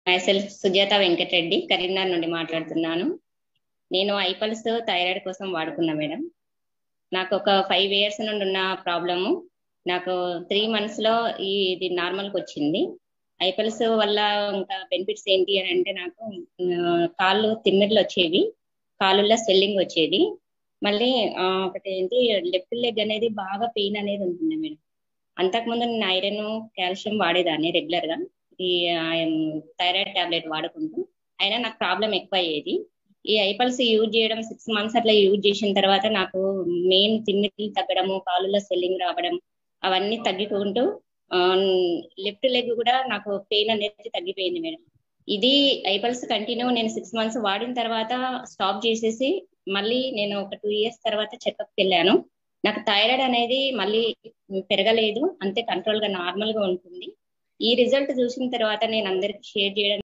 Myself Sujatha Venkatareddy, Karimnagar నుండి మాట్లాడుతున్నాను. నేను ఐపల్స్ థైరాయిడ్ కోసం వాడుకున్నా మేడం. నాకు ఒక 5 years నుండి ఉన్న ప్రాబ్లము నాకు 3 months లో ఇది నార్మల్కి వచ్చింది. ఐపల్స్ వల్ల ఇంకా బెనిఫిట్స్ ఏంటి అని అంటే నాకు కాళ్ళు తిమ్మిర్లు వచ్చేవి, కాళ్ళల్లో స్వెల్లింగ్ వచ్చేది. మళ్ళీ ఒకటి ఏంటి, లెఫ్ట్ లెగ్ అనేది బాగా పెయిన్ అనేది ఉంటుంది మేడం. అంతకుముందు నేను ఐరన్ కాల్షియం వాడేదాన్ని రెగ్యులర్ గా, ఈ థైరాయిడ్ టాబ్లెట్ వాడుకుంటూ. అయినా నాకు ప్రాబ్లం ఎక్కువ అయ్యేది. ఈ ఐపల్స్ యూజ్ చేయడం 6 months అట్లా యూజ్ చేసిన తర్వాత నాకు మెయిన్ తిమ్మిర్లు తగ్గడము, కాళ్ళలో స్వెల్లింగ్ రావడం, అవన్నీ తగ్గుకుంటూ లెఫ్ట్ లెగ్ కూడా నాకు పెయిన్ అనేది తగ్గిపోయింది మేడం. ఇది ఐపల్స్ కంటిన్యూ నేను 6 months వాడిన తర్వాత స్టాప్ చేసేసి మళ్ళీ నేను ఒక 2 years తర్వాత చెకప్కి వెళ్ళాను. నాకు థైరాయిడ్ అనేది మళ్ళీ పెరగలేదు, అంతే కంట్రోల్ గా నార్మల్ గా ఉంటుంది. ఈ రిజల్ట్ చూసిన తర్వాత నేను అందరికి షేర్ చేయడం